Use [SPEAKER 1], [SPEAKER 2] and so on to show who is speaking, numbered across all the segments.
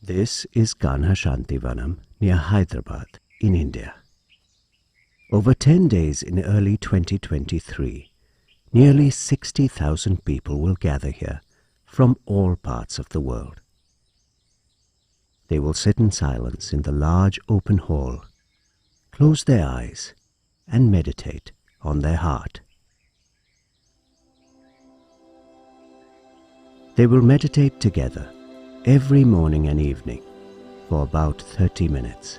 [SPEAKER 1] This is Kanha Shanti Vanam near Hyderabad in India. Over 10 days in early 2023, nearly 60,000 people will gather here from all parts of the world. They will sit in silence in the large open hall, close their eyes and meditate on their heart. They will meditate together every morning and evening for about 30 minutes.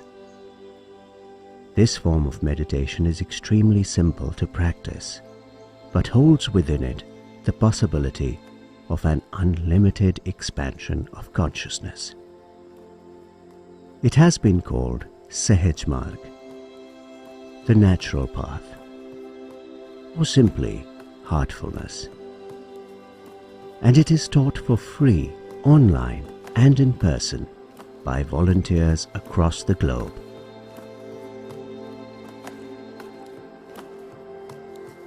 [SPEAKER 1] This form of meditation is extremely simple to practice, but holds within it the possibility of an unlimited expansion of consciousness. It has been called Sahaj Marg, the natural path, or simply heartfulness. And it is taught for free online and in person by volunteers across the globe.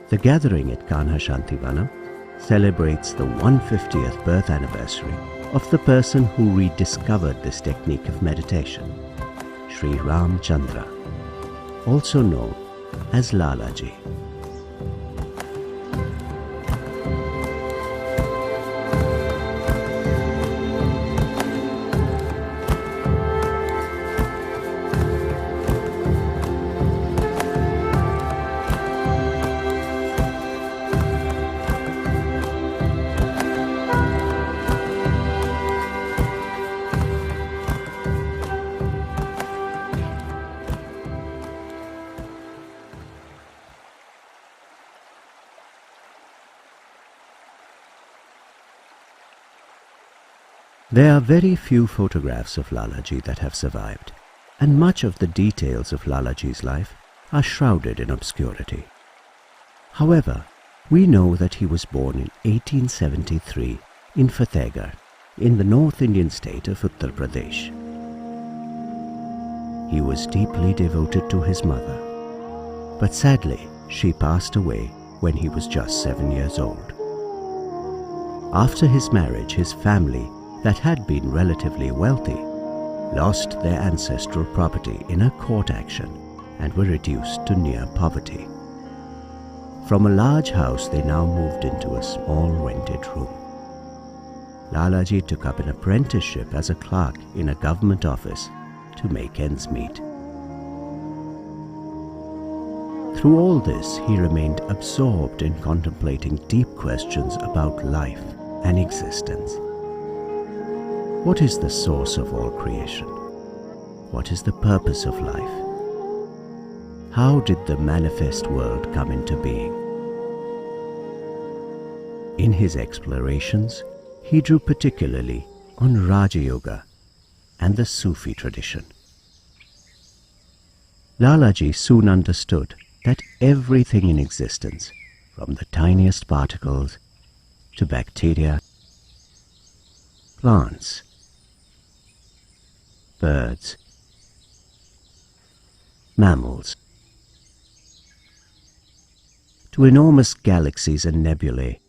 [SPEAKER 1] The gathering at Kanha Shanti Vanam celebrates the 150th birth anniversary of the person who rediscovered this technique of meditation, Sri Ramchandra, also known as Lalaji. There are very few photographs of Lalaji that have survived, and much of the details of Lalaji's life are shrouded in obscurity. However, we know that he was born in 1873 in Fatehgarh, in the North Indian state of Uttar Pradesh. He was deeply devoted to his mother, but sadly she passed away when he was just 7 years old. After his marriage, his family, that had been relatively wealthy, lost their ancestral property in a court action and were reduced to near poverty. From a large house they now moved into a small rented room. Lalaji took up an apprenticeship as a clerk in a government office to make ends meet. Through all this, he remained absorbed in contemplating deep questions about life and existence. What is the source of all creation? What is the purpose of life? How did the manifest world come into being? In his explorations, he drew particularly on Raja Yoga and the Sufi tradition. Lalaji soon understood that everything in existence, from the tiniest particles to bacteria, plants, birds, mammals, to enormous galaxies and nebulae,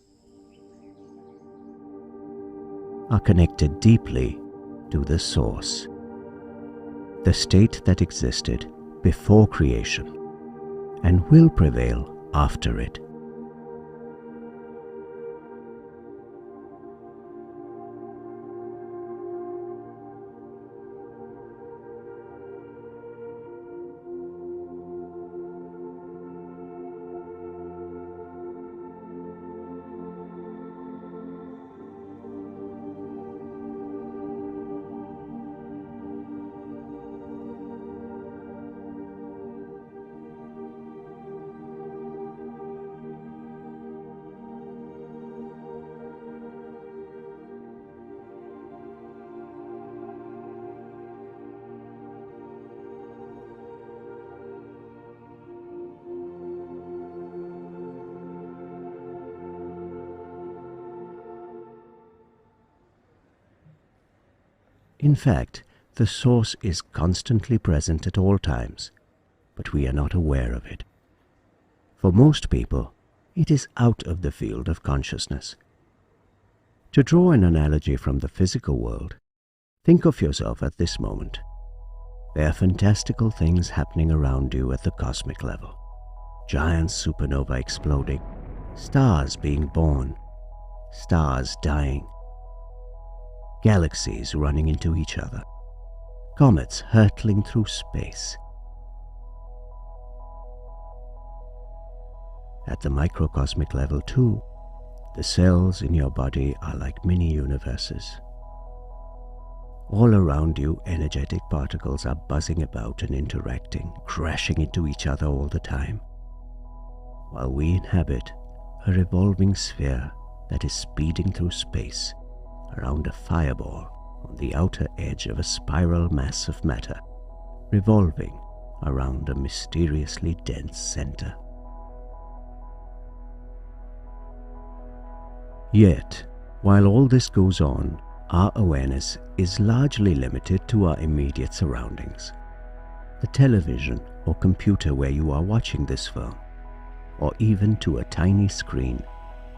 [SPEAKER 1] are connected deeply to the source, the state that existed before creation and will prevail after it. In fact, the source is constantly present at all times, but we are not aware of it. For most people, it is out of the field of consciousness. To draw an analogy from the physical world, Think of yourself at this moment. There are fantastical things happening around you at the cosmic level. Giant supernova exploding, stars being born, stars dying, galaxies running into each other, comets hurtling through space. At the microcosmic level too, the cells in your body are like mini universes. All around you, energetic particles are buzzing about and interacting, crashing into each other all the time, while we inhabit a revolving sphere that is speeding through space around a fireball on the outer edge of a spiral mass of matter, revolving around a mysteriously dense center. Yet, while all this goes on, our awareness is largely limited to our immediate surroundings. The television or computer where you are watching this film, or even to a tiny screen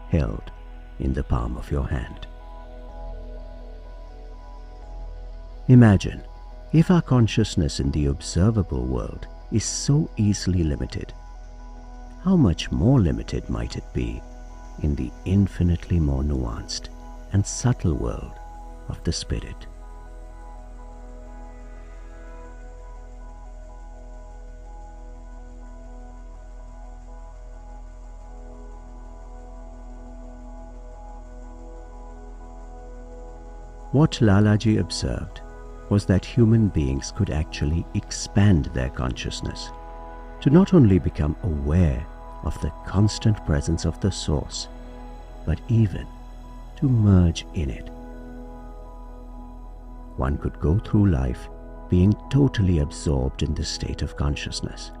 [SPEAKER 1] held in the palm of your hand. Imagine if our consciousness in the observable world is so easily limited, how much more limited might it be in the infinitely more nuanced and subtle world of the spirit? What Lalaji observed was that human beings could actually expand their consciousness to not only become aware of the constant presence of the Source, but even to merge in it. One could go through life being totally absorbed in this state of consciousness.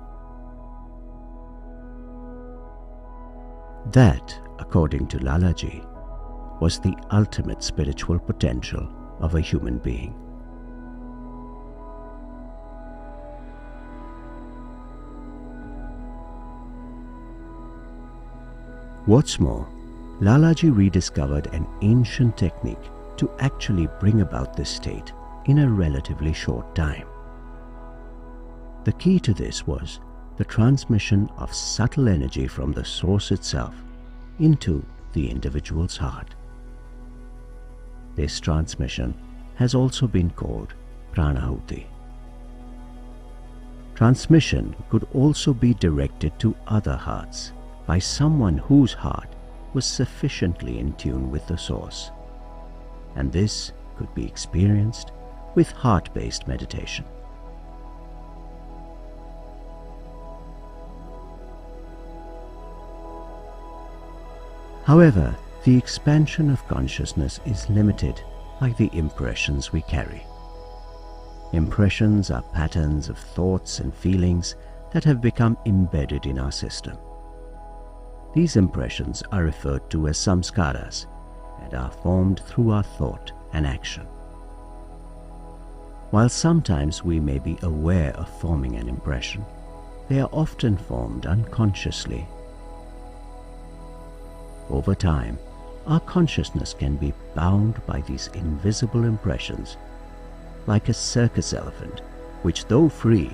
[SPEAKER 1] That, according to Lalaji, was the ultimate spiritual potential of a human being. What's more, Lalaji rediscovered an ancient technique to actually bring about this state in a relatively short time. The key to this was the transmission of subtle energy from the Source itself into the individual's heart. This transmission has also been called pranahuti. Transmission could also be directed to other hearts by someone whose heart was sufficiently in tune with the Source, and this could be experienced with heart-based meditation. However, the expansion of consciousness is limited by the impressions we carry. Impressions are patterns of thoughts and feelings that have become embedded in our system. These impressions are referred to as samskaras and are formed through our thought and action. While sometimes we may be aware of forming an impression, they are often formed unconsciously. Over time, our consciousness can be bound by these invisible impressions, like a circus elephant, which, though free,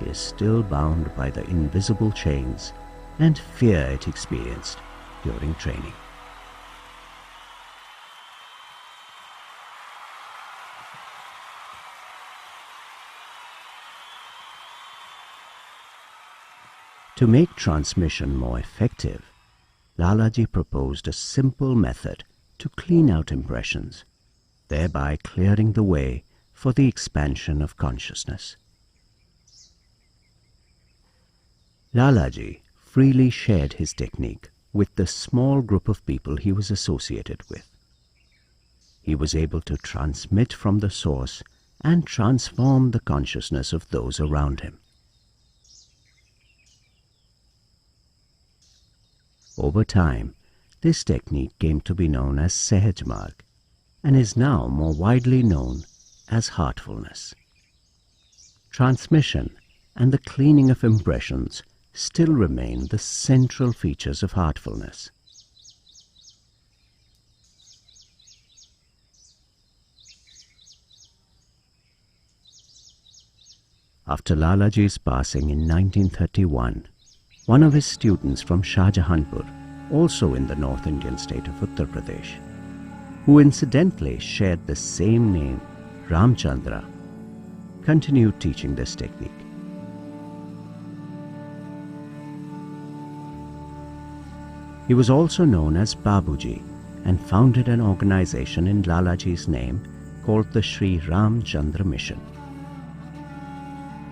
[SPEAKER 1] is still bound by the invisible chains and fear it experienced during training. To make transmission more effective, Lalaji proposed a simple method to clean out impressions, thereby clearing the way for the expansion of consciousness. Lalaji freely shared his technique with the small group of people he was associated with. He was able to transmit from the Source and transform the consciousness of those around him. Over time, this technique came to be known as Sahaj Marg and is now more widely known as Heartfulness. Transmission and the cleaning of impressions still remain the central features of Heartfulness. After Lalaji's passing in 1931, one of his students from Shahjahanpur, also in the North Indian state of Uttar Pradesh, who incidentally shared the same name, Ramchandra, continued teaching this technique. He was also known as Babuji and founded an organization in Lalaji's name called the Sri Ramchandra Mission.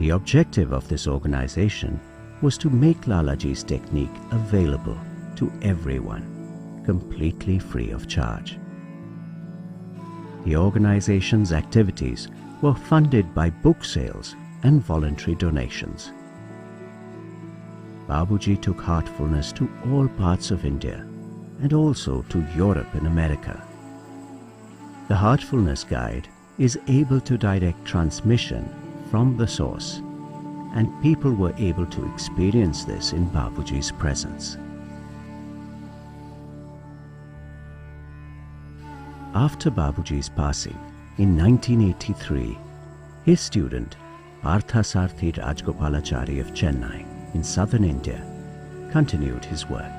[SPEAKER 1] The objective of this organization was to make Lalaji's technique available to everyone, completely free of charge. The organization's activities were funded by book sales and voluntary donations. Babuji took Heartfulness to all parts of India and also to Europe and America. The Heartfulness Guide is able to direct transmission from the source, and people were able to experience this in Babuji's presence. After Babuji's passing in 1983, his student Parthasarthi Rajgopalachari of Chennai in southern India continued his work.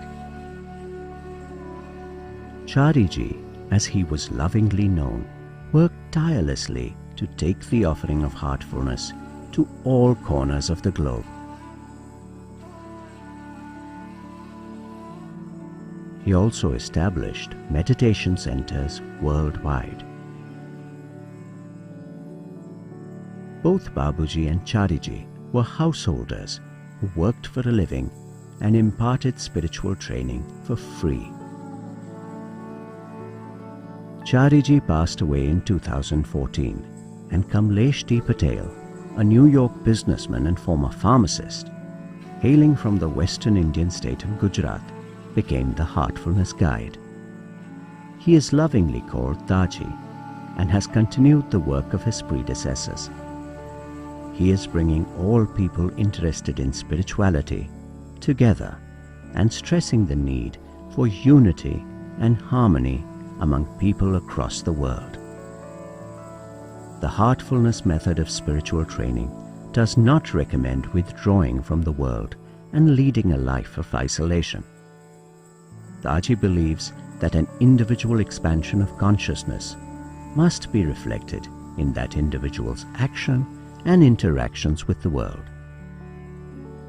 [SPEAKER 1] Chariji, as he was lovingly known, worked tirelessly to take the offering of heartfulness to all corners of the globe. He also established meditation centers worldwide. Both Babuji and Chariji were householders who worked for a living and imparted spiritual training for free. Chariji passed away in 2014, and Kamlesh D. Patel, a New York businessman and former pharmacist, hailing from the western Indian state of Gujarat, became the Heartfulness Guide. He is lovingly called Daji and has continued the work of his predecessors. He is bringing all people interested in spirituality together and stressing the need for unity and harmony among people across the world. The Heartfulness method of spiritual training does not recommend withdrawing from the world and leading a life of isolation. Daji believes that an individual expansion of consciousness must be reflected in that individual's action and interactions with the world.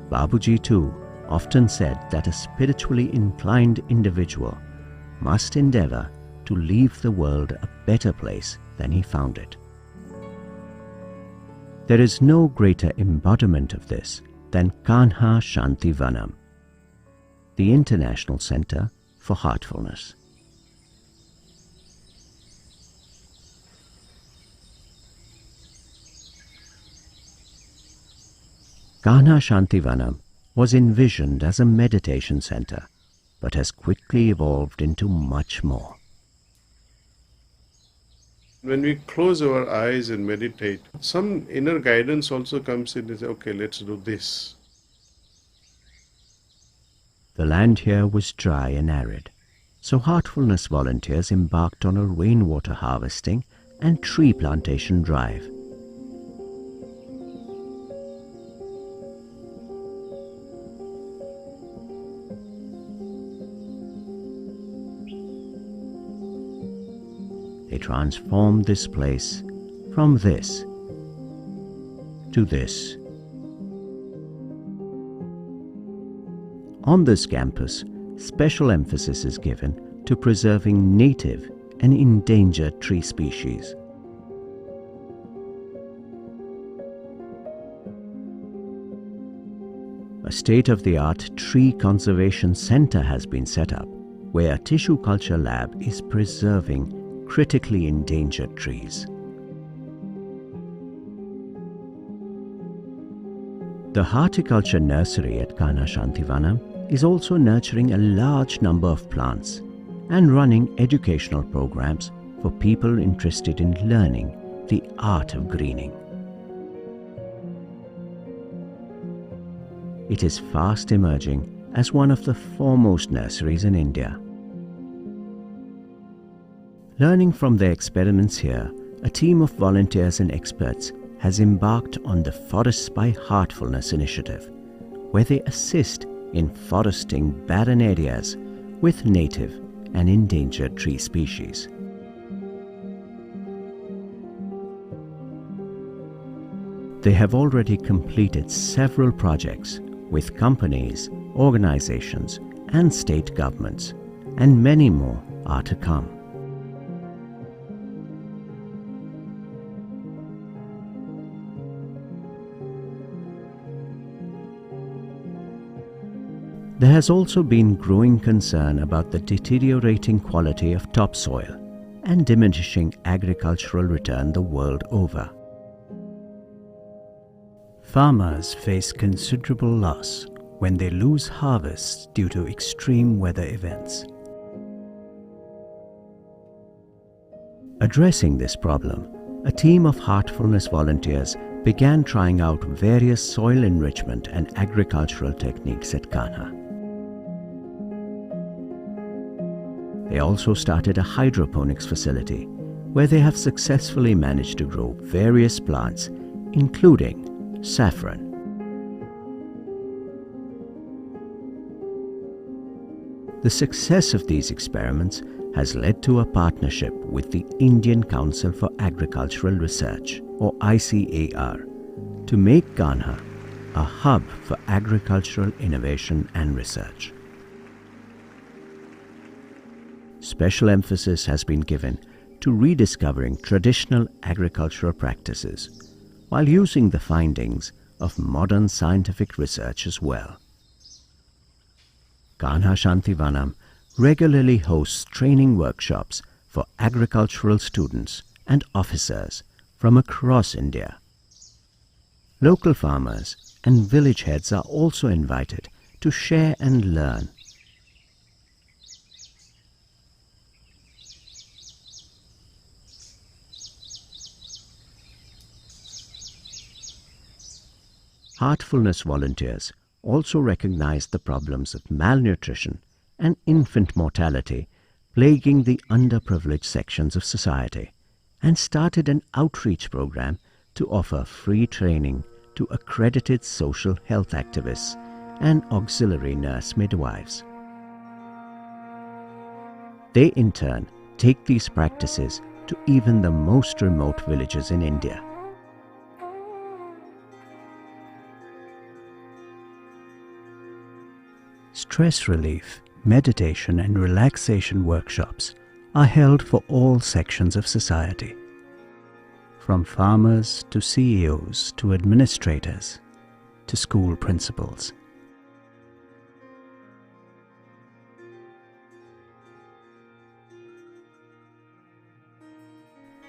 [SPEAKER 1] Babuji too often said that a spiritually inclined individual must endeavor to leave the world a better place than he found it. There is no greater embodiment of this than Kanha Shanti Vanam, the International Center for Heartfulness. Kanha Shanti Vanam was envisioned as a meditation center, but has quickly evolved into much more.
[SPEAKER 2] When we close our eyes and meditate, some inner guidance also comes in and says, okay, let's do this.
[SPEAKER 1] The land here was dry and arid, so Heartfulness volunteers embarked on a rainwater harvesting and tree plantation drive. They transformed this place from this to this. On this campus, special emphasis is given to preserving native and endangered tree species. A state-of-the-art tree conservation center has been set up, where a tissue culture lab is preserving critically endangered trees. The horticulture nursery at Kanha Shanti Vanam is also nurturing a large number of plants and running educational programs for people interested in learning the art of greening. It is fast emerging as one of the foremost nurseries in India. Learning from their experiments here, a team of volunteers and experts has embarked on the Forests by Heartfulness initiative, where they assist in foresting barren areas with native and endangered tree species. They have already completed several projects with companies, organizations, and state governments, and many more are to come. There has also been growing concern about the deteriorating quality of topsoil and diminishing agricultural return the world over. Farmers face considerable loss when they lose harvests due to extreme weather events. Addressing this problem, a team of Heartfulness volunteers began trying out various soil enrichment and agricultural techniques at Kanha. They also started a hydroponics facility where they have successfully managed to grow various plants, including saffron. The success of these experiments has led to a partnership with the Indian Council for Agricultural Research, or ICAR, to make Kanha a hub for agricultural innovation and research. Special emphasis has been given to rediscovering traditional agricultural practices while using the findings of modern scientific research as well. Kanha Shanti Vanam regularly hosts training workshops for agricultural students and officers from across India. Local farmers and village heads are also invited to share and learn. Heartfulness volunteers also recognized the problems of malnutrition and infant mortality plaguing the underprivileged sections of society, and started an outreach program to offer free training to accredited social health activists and auxiliary nurse midwives. They in turn take these practices to even the most remote villages in India. Stress relief, meditation and relaxation workshops are held for all sections of society, from farmers to CEOs to administrators to school principals.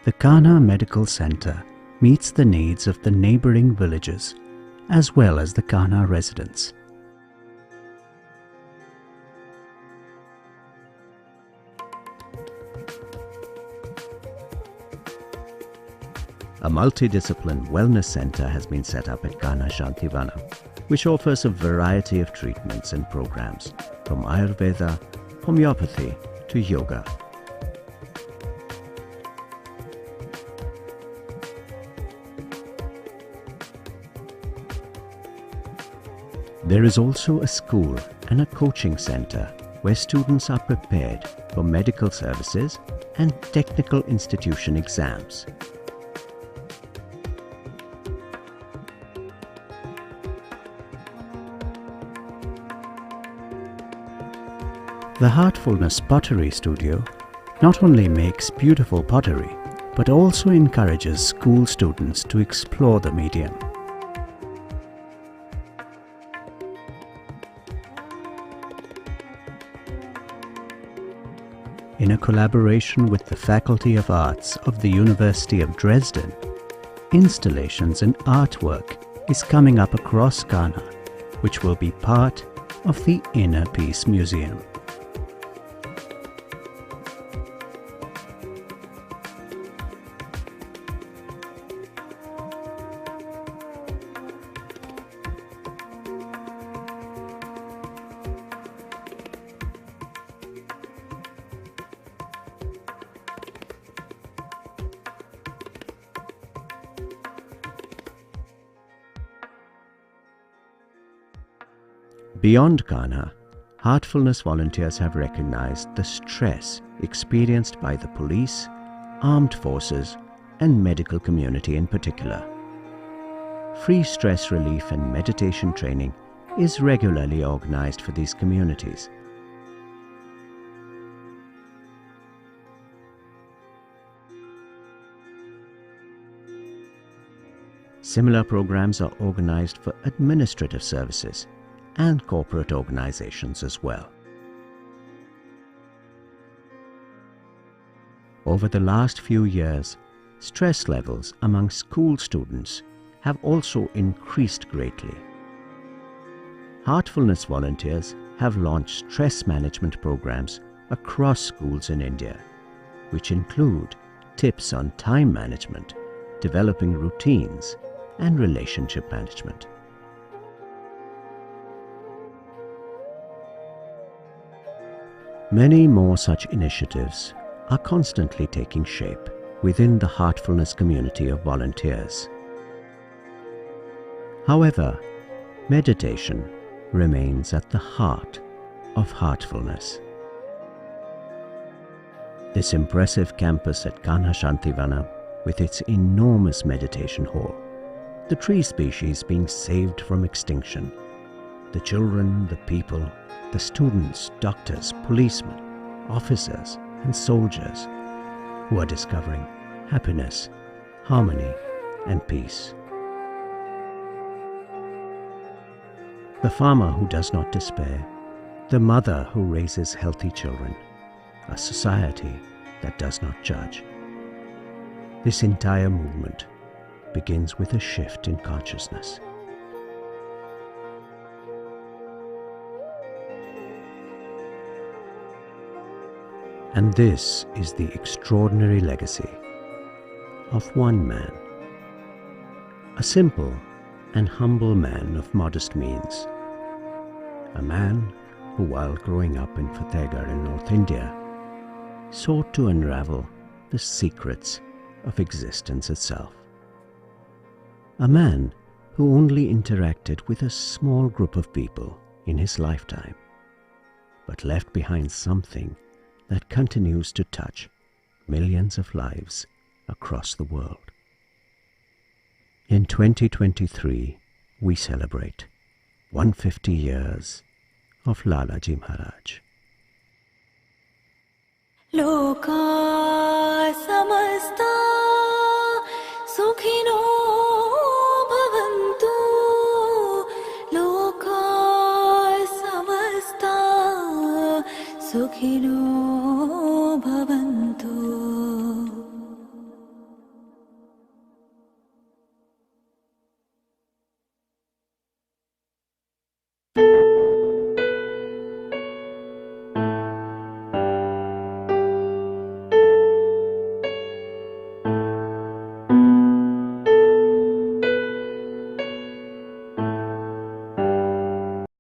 [SPEAKER 1] The Kanha Medical Center meets the needs of the neighboring villages as well as the Kanha residents. A multidisciplinary wellness center has been set up at Kanha Shanti Vanam, which offers a variety of treatments and programs, from Ayurveda, homeopathy to yoga. There is also a school and a coaching center where students are prepared for medical services and technical institution exams. The Heartfulness Pottery Studio not only makes beautiful pottery, but also encourages school students to explore the medium. In a collaboration with the Faculty of Arts of the University of Dresden, installations and artwork is coming up across Kanha, which will be part of the Inner Peace Museum. Beyond Kanha, Heartfulness volunteers have recognized the stress experienced by the police, armed forces, and medical community in particular. Free stress relief and meditation training is regularly organized for these communities. Similar programs are organized for administrative services and corporate organizations as well. Over the last few years, stress levels among school students have also increased greatly. Heartfulness volunteers have launched stress management programs across schools in India, which include tips on time management, developing routines, and relationship management. Many more such initiatives are constantly taking shape within the Heartfulness community of volunteers. However, meditation remains at the heart of Heartfulness. This impressive campus at Kanha Shanti Vanam, with its enormous meditation hall, the tree species being saved from extinction, the children, the people, the students, doctors, policemen, officers, and soldiers who are discovering happiness, harmony, and peace. The farmer who does not despair, the mother who raises healthy children, a society that does not judge. This entire movement begins with a shift in consciousness. And this is the extraordinary legacy of one man, a simple and humble man of modest means, a man who, while growing up in Fatehgarh in North India, sought to unravel the secrets of existence itself. A man who only interacted with a small group of people in his lifetime, but left behind something that continues to touch millions of lives across the world. In 2023, we celebrate 150 years of Lalaji Maharaj.
[SPEAKER 3] Loka samasta